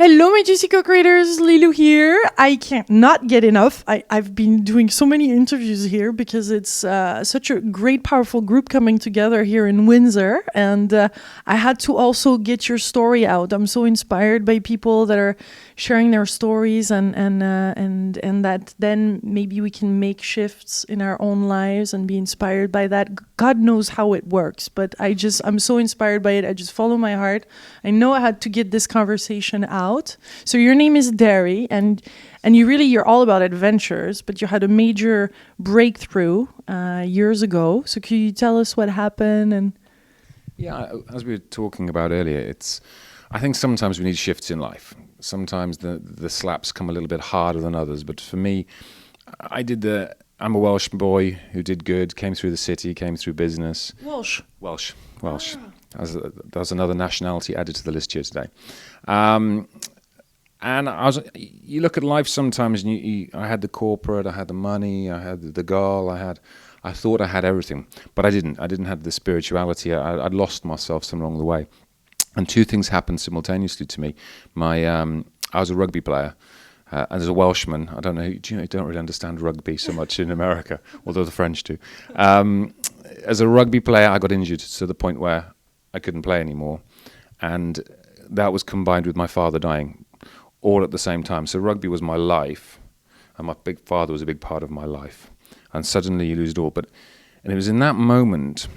Hello, my juicy co-creators, Lilou here. I can't not get enough. I've been doing so many interviews here because it's such a great, powerful group coming together here in Windsor. And I had to also get your story out. I'm so inspired by people that are sharing their stories and that then maybe we can make shifts in our own lives and be inspired by that. God knows how it works, but I'm so inspired by it. I just follow my heart. I know I had to get this conversation out. So your name is Deri, and you're all about adventures, but you had a major breakthrough years ago. So can you tell us what happened? And yeah, as we were talking about earlier, I think sometimes we need shifts in life. Sometimes the slaps come a little bit harder than others, but for me, I'm a Welsh boy who did good, came through the city, came through business. Welsh. Ah. There's another nationality added to the list here today. And you look at life sometimes, and I had the corporate, I had the money, I had the girl, I thought I had everything, but I didn't. I didn't have the spirituality. I'd lost myself somewhere along the way. And two things happened simultaneously to me. I was a rugby player. And as a Welshman, I don't know, you don't really understand rugby so much in America, although the French do. As a rugby player, I got injured to the point where I couldn't play anymore. And that was combined with my father dying all at the same time. So rugby was my life, and my big father was a big part of my life. And suddenly you lose it all. And it was in that moment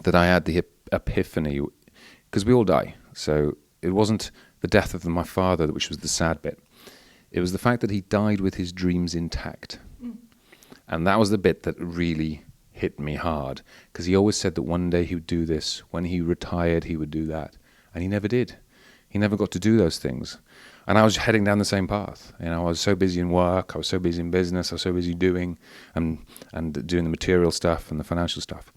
that I had the epiphany, because we all die. So it wasn't the death of my father, which was the sad bit. It was the fact that he died with his dreams intact. And that was the bit that really hit me hard, because he always said that one day he would do this. When he retired, he would do that. And he never did. He never got to do those things. And I was heading down the same path. I was so busy in work, I was so busy in business, I was so busy doing and doing the material stuff and the financial stuff.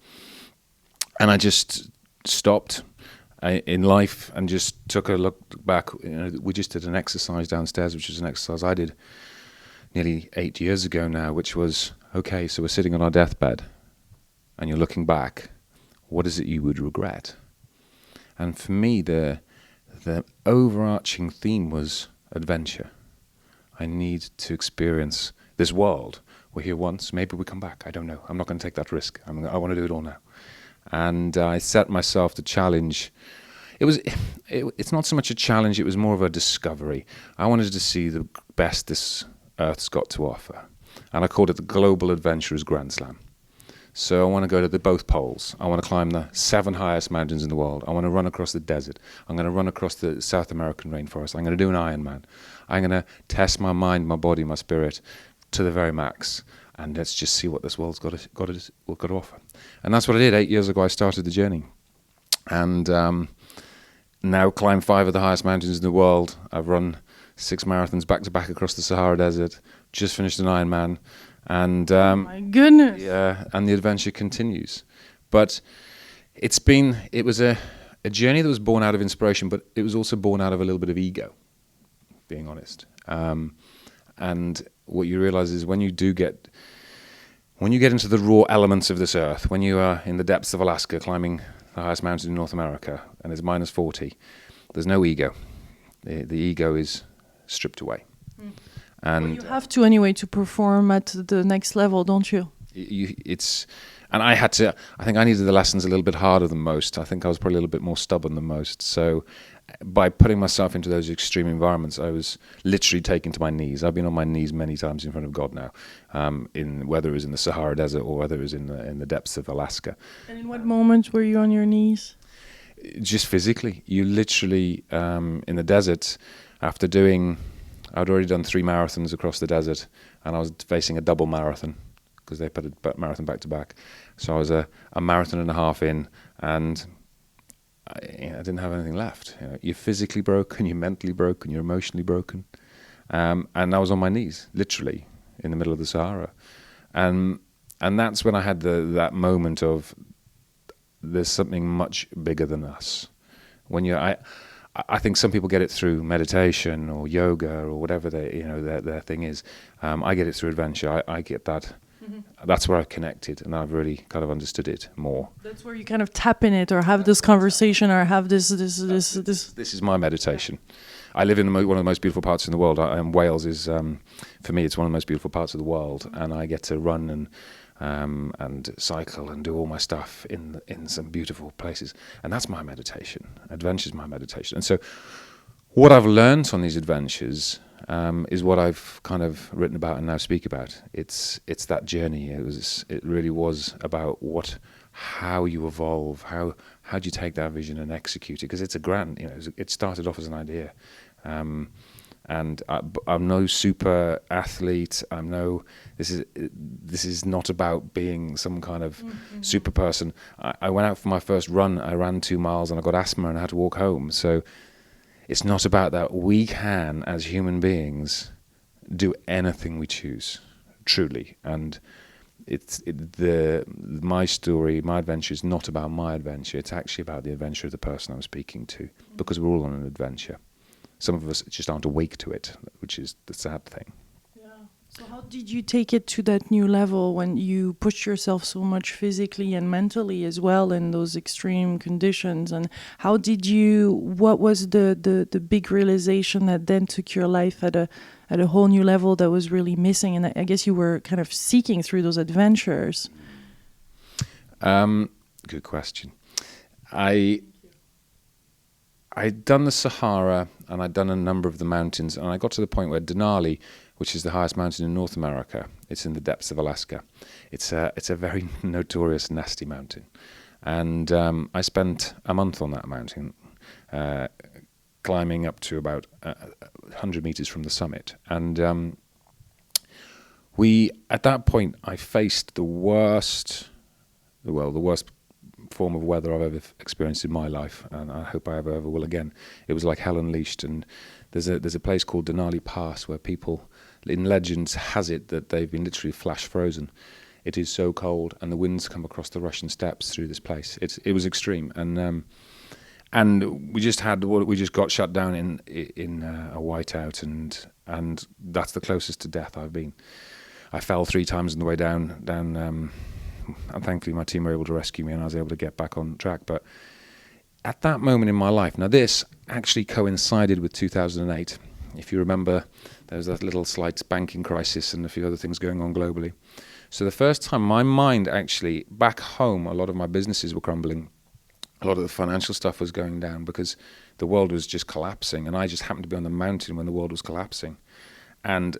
And I just stopped in life and just took a look back. We just did an exercise downstairs, which is an exercise I did nearly 8 years ago now, which was, okay, so we're sitting on our deathbed and you're looking back. What is it you would regret? And for me, the overarching theme was adventure. I need to experience this world. We're here once, maybe we come back. I don't know. I'm not going to take that risk. I want to do it all now. And I set myself the challenge. It's not so much a challenge, it was more of a discovery. I wanted to see the best this Earth's got to offer. And I called it the Global Adventurers Grand Slam. So I want to go to both poles. I want to climb the 7 highest mountains in the world. I want to run across the desert. I'm going to run across the South American rainforest. I'm going to do an Ironman. I'm going to test my mind, my body, my spirit to the very max. And let's just see what this world's got to offer. And that's what I did. 8 years ago, I started the journey. And now climb 5 of the highest mountains in the world. I've run 6 marathons back-to-back across the Sahara Desert. Just finished an Ironman. And my goodness. Yeah, and the adventure continues. But it was a journey that was born out of inspiration, but it was also born out of a little bit of ego, being honest. And what you realize is when you get into the raw elements of this earth, when you are in the depths of Alaska climbing the highest mountain in North America and it's minus 40, there's no ego. The ego is stripped away. And you have to anyway to perform at the next level, don't you? And I think I needed the lessons a little bit harder than most. I think I was probably a little bit more stubborn than most. So by putting myself into those extreme environments, I was literally taken to my knees. I've been on my knees many times in front of God now, whether it was in the Sahara Desert or whether it was in the depths of Alaska. And in what moment were you on your knees? Just physically. You literally, in the desert, I'd already done 3 marathons across the desert, and I was facing a double marathon because they put a marathon back to back. So I was a marathon and a half in, and I didn't have anything left. You're physically broken, you're mentally broken, you're emotionally broken. And I was on my knees, literally, in the middle of the Sahara. And that's when I had that moment of there's something much bigger than us. I think some people get it through meditation or yoga or whatever their thing is. I get it through adventure. I get that. Mm-hmm. That's where I connected, and I've really kind of understood it more. That's where you kind of tap in it, or have this conversation, or have this. This is my meditation, I live in one of the most beautiful parts in the world. Wales is, for me, it's one of the most beautiful parts of the world, and I get to run and cycle and do all my stuff in some beautiful places, and that's my meditation. Adventure's my meditation, and so what I've learned on these adventures is what I've kind of written about and now speak about. It's that journey. It really was about how you evolve, how do you take that vision and execute it? Because it's a grand, it started off as an idea. And I'm no super athlete. This is not about being some kind of super person. I went out for my first run. I ran 2 miles and I got asthma and I had to walk home. So it's not about that. We can, as human beings, do anything we choose, truly. And my story, my adventure is not about my adventure. It's actually about the adventure of the person I'm speaking to, because we're all on an adventure. Some of us just aren't awake to it, which is the sad thing. Yeah. So how did you take it to that new level when you pushed yourself so much physically and mentally as well in those extreme conditions? And what was the big realization that then took your life at a whole new level that was really missing? And I guess you were kind of seeking through those adventures. Good question. I'd done the Sahara and I'd done a number of the mountains, and I got to the point where Denali, which is the highest mountain in North America, it's in the depths of Alaska. It's a very notorious, nasty mountain. And I spent a month on that mountain, climbing up to about 100 meters from the summit. And at that point, I faced the worst form of weather I've ever experienced in my life, and I hope I ever will again. It was like hell unleashed, and there's a place called Denali Pass where people, in legends, has it that they've been literally flash frozen. It is so cold, and the winds come across the Russian steppes through this place. It was extreme, and we just got shut down in a whiteout, and that's the closest to death I've been. I fell 3 times on the way down. And thankfully my team were able to rescue me and I was able to get back on track. But at that moment in my life, now this actually coincided with 2008. If you remember, there was that little slight banking crisis and a few other things going on globally. So the first time my mind actually, back home, a lot of my businesses were crumbling. A lot of the financial stuff was going down because the world was just collapsing, and I just happened to be on the mountain when the world was collapsing. And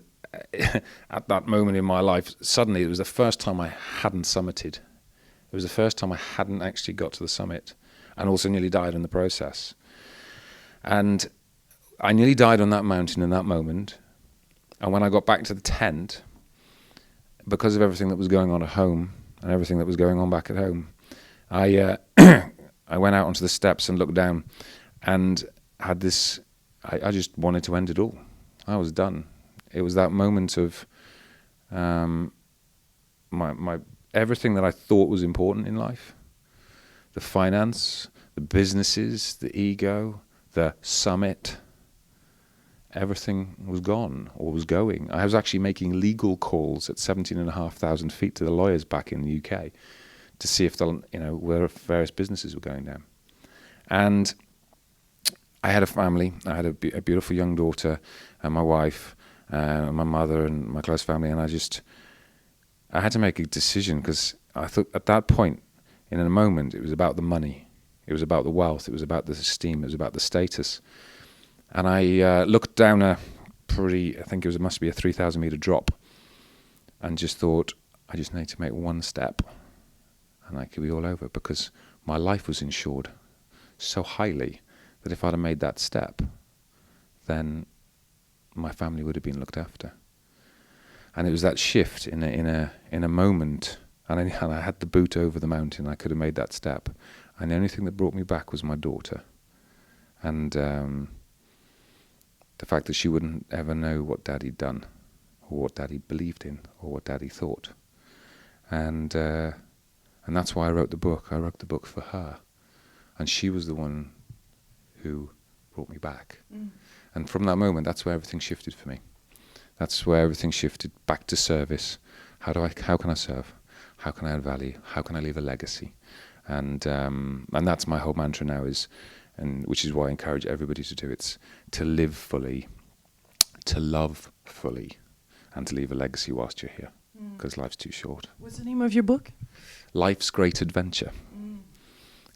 at that moment in my life, suddenly it was the first time I hadn't summited. It was the first time I hadn't actually got to the summit, and also nearly died in the process. And I nearly died on that mountain in that moment. And when I got back to the tent, because of everything that was going on at home and everything that was going on back at home, I went out onto the steps and looked down and had this, I just wanted to end it all. I was done. It was that moment of my everything that I thought was important in life, the finance, the businesses, the ego, the summit, everything was gone or was going. I was actually making legal calls at 17,500 feet to the lawyers back in the UK to see if where various businesses were going down. And I had a family. I had a beautiful young daughter and my wife, my mother and my close family, and I had to make a decision because I thought at that point, in a moment, it was about the money, it was about the wealth, it was about the esteem, it was about the status. And I looked down I think it must be a 3,000 meter drop, and just thought, I just need to make one step, and I could be all over, because my life was insured so highly that if I'd have made that step, then my family would have been looked after. And it was that shift in a moment, and I had the boot over the mountain. I could have made that step, and the only thing that brought me back was my daughter, and the fact that she wouldn't ever know what Daddy'd done, or what Daddy believed in, or what Daddy thought, and that's why I wrote the book. I wrote the book for her, and she was the one who brought me back. And from that moment, that's where everything shifted for me. That's where everything shifted back to service. How can I serve? How can I add value? How can I leave a legacy? And that's my whole mantra now is and which is why I encourage everybody to do. It's to live fully, to love fully, and to leave a legacy whilst you're here, because life's too short. What's the name of your book? Life's Great Adventure.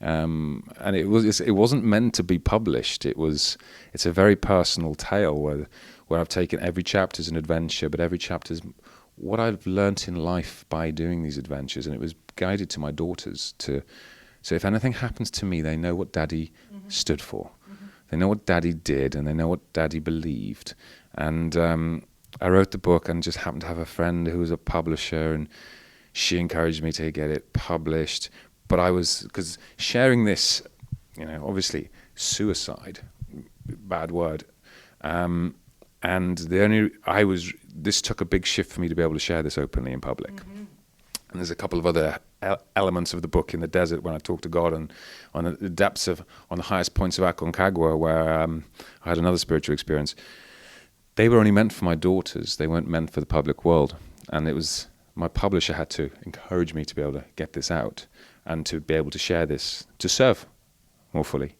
And it wasn't meant to be published. It's a very personal tale where I've taken every chapter as an adventure, but every chapter is what I've learnt in life by doing these adventures, and it was guided to my daughters so if anything happens to me, they know what Daddy stood for. They know what Daddy did, and they know what Daddy believed. And I wrote the book and just happened to have a friend who was a publisher, and she encouraged me to get it published. But because sharing this, obviously suicide, bad word, and this took a big shift for me to be able to share this openly in public. And there's a couple of other elements of the book in the desert when I talk to God, and on the highest points of Aconcagua, where I had another spiritual experience. They were only meant for my daughters. They weren't meant for the public world. And it was my publisher had to encourage me to be able to get this out and to be able to share this, to serve more fully.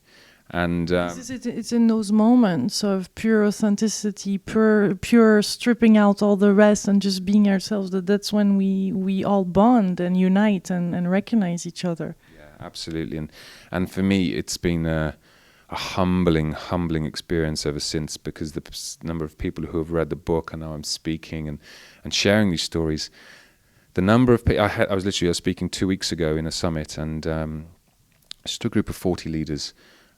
And it's in those moments of pure authenticity, pure stripping out all the rest and just being ourselves, that's when we all bond and unite and recognize each other. Yeah, absolutely. And for me, it's been a humbling experience ever since, because the number of people who have read the book, and now I'm speaking and sharing these stories. The number of people I was speaking 2 weeks ago in a summit, and just a group of 40 leaders.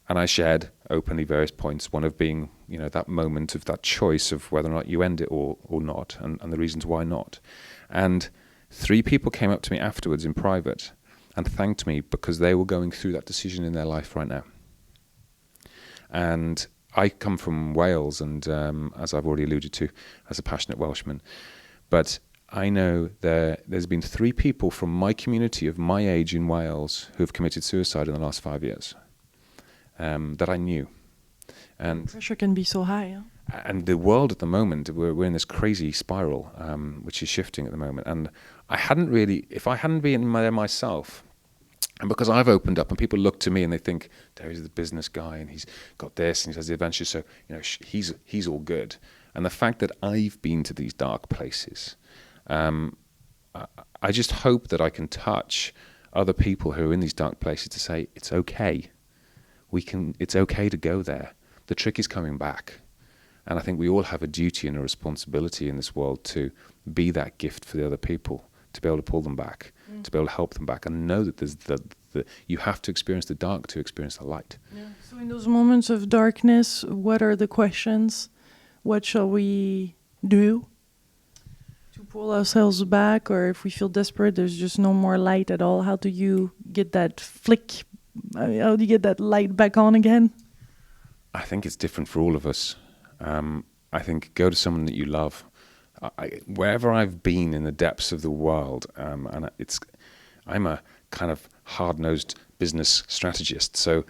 And I shared openly various points, one of being, that moment of that choice of whether or not you end it or not, and the reasons why not. And 3 people came up to me afterwards in private and thanked me because they were going through that decision in their life right now. And I come from Wales, and as I've already alluded to, as a passionate Welshman. But I know there's been 3 people from my community of my age in Wales who have committed suicide in the last 5 years. That I knew. And pressure can be so high. Huh? And the world at the moment, we're in this crazy spiral, which is shifting at the moment. And if I hadn't been there myself, and because I've opened up and people look to me and they think, Deri's the business guy and he's got this and he has the adventure, so he's all good. And the fact that I've been to these dark places, I just hope that I can touch other people who are in these dark places to say, it's okay. It's okay to go there. The trick is coming back. And I think we all have a duty and a responsibility in this world to be that gift for the other people, to be able to pull them back, to be able to help them back, and know that there's you have to experience the dark to experience the light. Yeah. So in those moments of darkness, what are the questions? What shall we do to pull ourselves back? Or if we feel desperate, there's just no more light at all, how do you get that flick? How do you get that light back on again? I think it's different for all of us. I think go to someone that you love. Wherever I've been in the depths of the world, and I'm a kind of hard-nosed business strategist. So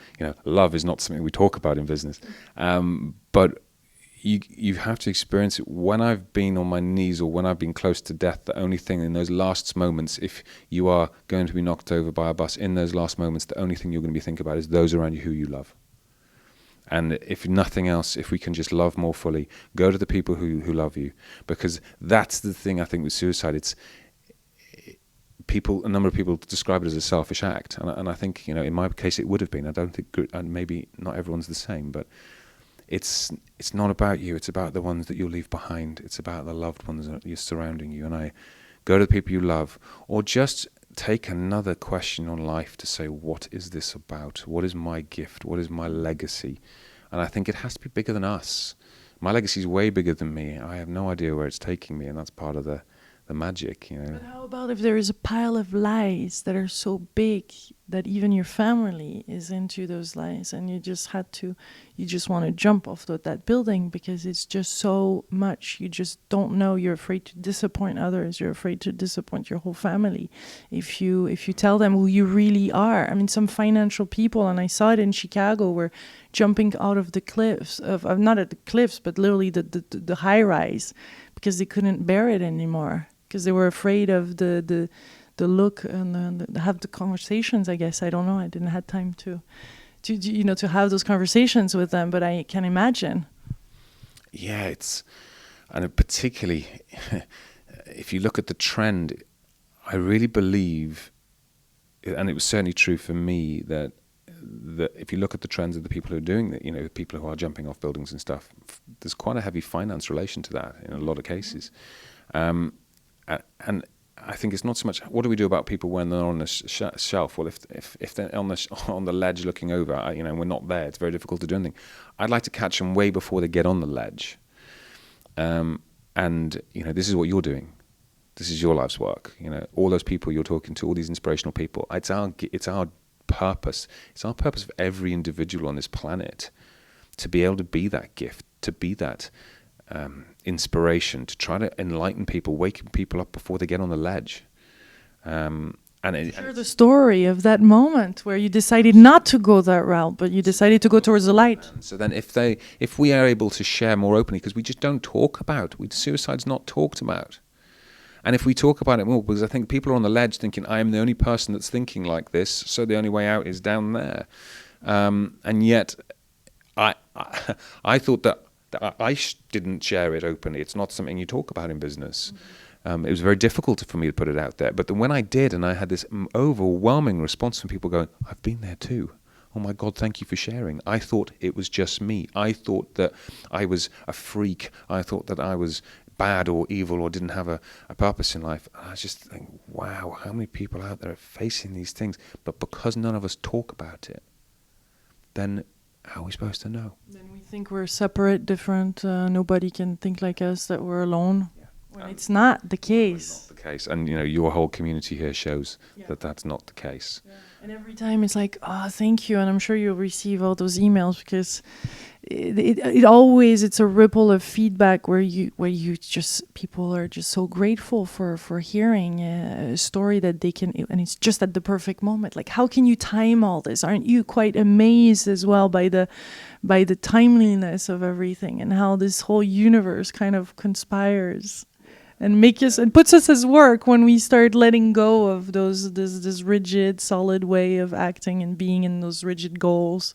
love is not something we talk about in business. But you have to experience it. When I've been on my knees or when I've been close to death, the only thing in those last moments, if you are going to be knocked over by a bus, in those last moments, the only thing you're going to be thinking about is those around you who you love. And if nothing else, if we can just love more fully, go to the people who love you. Because that's the thing I think with suicide. A number of people describe it as a selfish act. And I think, in my case, it would have been. I don't think, and maybe not everyone's the same, but it's not about you. It's about the ones that you'll leave behind. It's about the loved ones that you're surrounding you. And I go to the people you love, or just take another question on life to say, what is this about? What is my gift? What is my legacy? And I think it has to be bigger than us. My legacy is way bigger than me. I have no idea where it's taking me, and that's part of the magic, But how about if there is a pile of lies that are so big that even your family is into those lies, and you just want to jump off that building because it's just so much. You just don't know. You're afraid to disappoint others. You're afraid to disappoint your whole family. If you tell them who you really are. I mean, some financial people, and I saw it in Chicago, were jumping out of the cliffs not at the cliffs, but literally the high rise, because they couldn't bear it anymore. Because they were afraid of the look and have the conversations, I guess. I don't know. I didn't have time to to have those conversations with them. But I can imagine. Yeah, and particularly if you look at the trend, I really believe, and it was certainly true for me, that if you look at the trends of the people who are doing that, the people who are jumping off buildings and stuff, there's quite a heavy finance relation to that in a lot of cases. And I think it's not so much what do we do about people when they're on the shelf. Well, if they're on the ledge looking over, we're not there. It's very difficult to do anything. I'd like to catch them way before they get on the ledge. And this is what you're doing. This is your life's work. All those people you're talking to, all these inspirational people. It's our purpose. It's our purpose of every individual on this planet to be able to be that gift, to be that inspiration, to try to enlighten people, waking people up before they get on the ledge. Share the story of that moment where you decided not to go that route, but you decided to go towards the light. So then if we are able to share more openly, because we just don't talk about, suicide's not talked about. And if we talk about it more, because I think people are on the ledge thinking, I am the only person that's thinking like this, so the only way out is down there. And yet, I thought that I didn't share it openly. It's not something you talk about in business. It was very difficult for me to put it out there. But then when I did, and I had this overwhelming response from people going, I've been there too. Oh my God, thank you for sharing. I thought it was just me. I thought that I was a freak. I thought that I was bad or evil or didn't have a purpose in life. And I just think, wow, how many people out there are facing these things? But because none of us talk about it, then how are we supposed to know? Then we think we're separate, different. Nobody can think like us, that we're alone. Yeah. When it's not the case. Not the case. And, your whole community here shows that that's not the case. Yeah. And every time it's like, oh, thank you. And I'm sure you'll receive all those emails because it always, it's a ripple of feedback where you just, people are just so grateful for hearing a story that they can, and it's just at the perfect moment. Like, how can you time all this? Aren't you quite amazed as well by the timeliness of everything and how this whole universe kind of conspires? And puts us as work when we start letting go of this rigid, solid way of acting and being in those rigid goals.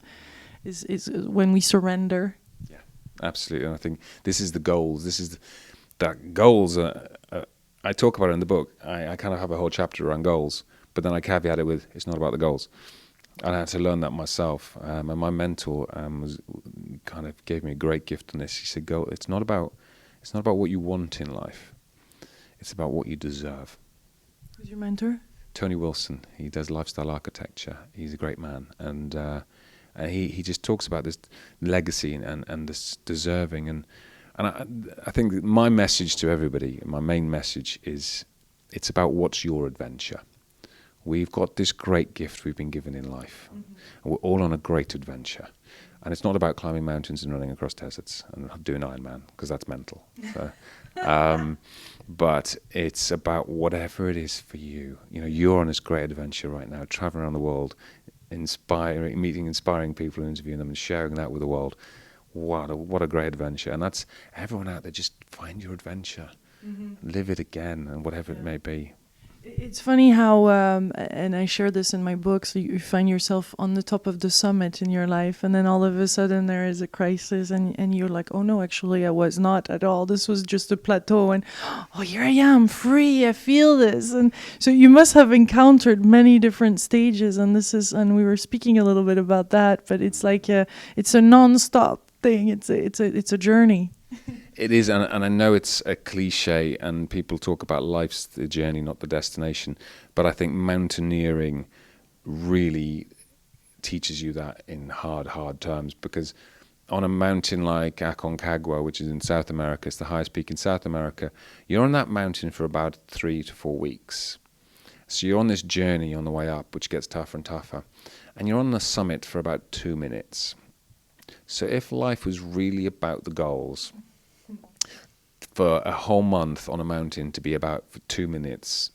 Is when we surrender. Yeah, absolutely. And I think this is the goals. That goals. I talk about it in the book. I kind of have a whole chapter around goals, but then I caveat it with it's not about the goals. And I had to learn that myself. And my mentor gave me a great gift on this. He said, it's not about what you want in life. It's about what you deserve. Who's your mentor? Tony Wilson. He does lifestyle architecture. He's a great man. And he just talks about this legacy and this deserving. And I think that my message to everybody, my main message is it's about what's your adventure. We've got this great gift we've been given in life. Mm-hmm. And we're all on a great adventure. And it's not about climbing mountains and running across deserts and doing Ironman, because that's mental. So, but it's about whatever it is for you. You're on this great adventure right now, traveling around the world, meeting inspiring people, interviewing them and sharing that with the world. What a great adventure. And that's everyone out there, just find your adventure. Mm-hmm. Live it again, and whatever it may be. It's funny how, and I share this in my book, so you find yourself on the top of the summit in your life, and then all of a sudden there is a crisis, and you're like, oh no, actually I was not at all. This was just a plateau, and oh, here I am, free, I feel this. And so you must have encountered many different stages, and we were speaking a little bit about that, but it's like it's a non-stop thing. It's a journey. It is, and I know it's a cliche, and people talk about life's the journey, not the destination. But I think mountaineering really teaches you that in hard terms, because on a mountain like Aconcagua, which is in South America, it's the highest peak in South America, you're on that mountain for about 3 to 4 weeks. So you're on this journey on the way up, which gets tougher and tougher. And you're on the summit for about 2 minutes. So if life was really about the goals, for a whole month on a mountain to be about for 2 minutes,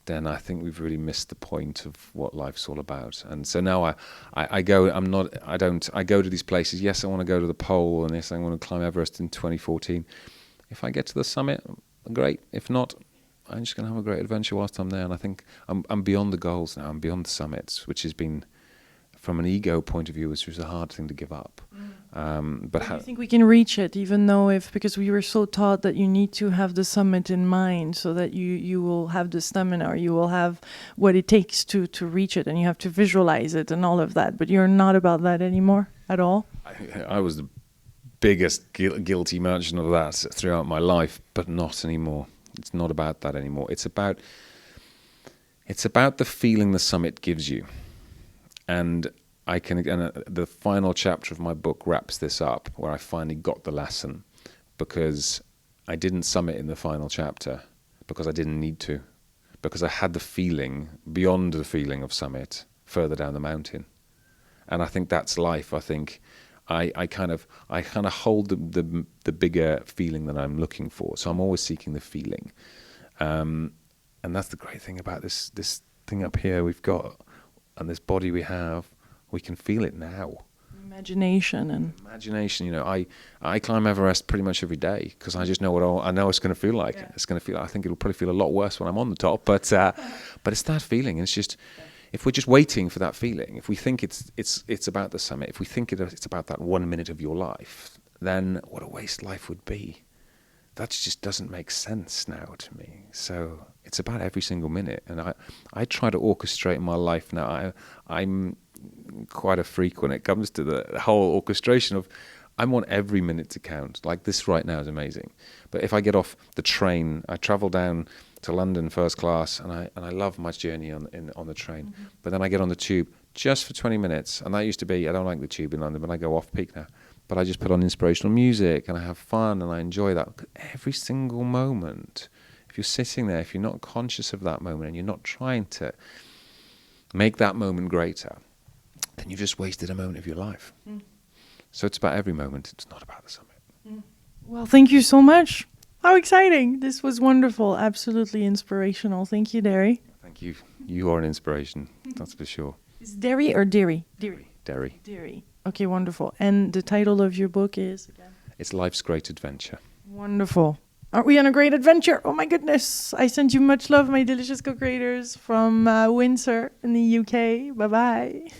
then I think we've really missed the point of what life's all about. And so now I go to these places. Yes, I want to go to the pole, and yes, I want to climb Everest in 2014. If I get to the summit, great. If not, I'm just going to have a great adventure whilst I'm there. And I think I'm beyond the goals now. I'm beyond the summits, which has been from an ego point of view, it was a hard thing to give up. But I think we can reach it, even though because we were so taught that you need to have the summit in mind so that you will have the stamina, or you will have what it takes to reach it, and you have to visualize it and all of that. But you're not about that anymore at all. I was the biggest guilty merchant of that throughout my life, but not anymore. It's not about that anymore. It's about the feeling the summit gives you. And the final chapter of my book wraps this up, where I finally got the lesson, because I didn't summit in the final chapter because I didn't need to, because I had the feeling beyond the feeling of summit further down the mountain. And I think that's life. I think I kind of hold the bigger feeling that I'm looking for. So I'm always seeking the feeling. And that's the great thing about this thing up here we've got, and this body we have. We can feel it now. Imagination. You know, I climb Everest pretty much every day because I just know I know it's going to feel like. Yeah. It's going to feel. I think it'll probably feel a lot worse when I'm on the top. But it's that feeling. It's just if we're just waiting for that feeling. If we think it's about the summit. If we think it's about that 1 minute of your life, then what a waste life would be. That just doesn't make sense now to me. So it's about every single minute, and I try to orchestrate my life now. I'm quite a freak when it comes to the whole orchestration of. I want every minute to count. Like this right now is amazing, but if I get off the train, I travel down to London first class, and I love my journey on the train. Mm-hmm. But then I get on the tube just for 20 minutes, and that used to be. I don't like the tube in London, but I go off peak now. But I just put on inspirational music, and I have fun, and I enjoy that. Every single moment. If you're sitting there, if you're not conscious of that moment, and you're not trying to make that moment greater, then you've just wasted a moment of your life. Mm. So it's about every moment. It's not about the summit. Mm. Well, thank you so much. How exciting. This was wonderful. Absolutely inspirational. Thank you, Deri. Thank you. You are an inspiration. That's for sure. Is Deri or Deri? Deri. Deri. Okay, wonderful. And the title of your book is? Again? It's Life's Great Adventure. Wonderful. Aren't we on a great adventure? Oh my goodness. I send you much love, my delicious co-creators from Windsor in the UK. Bye-bye.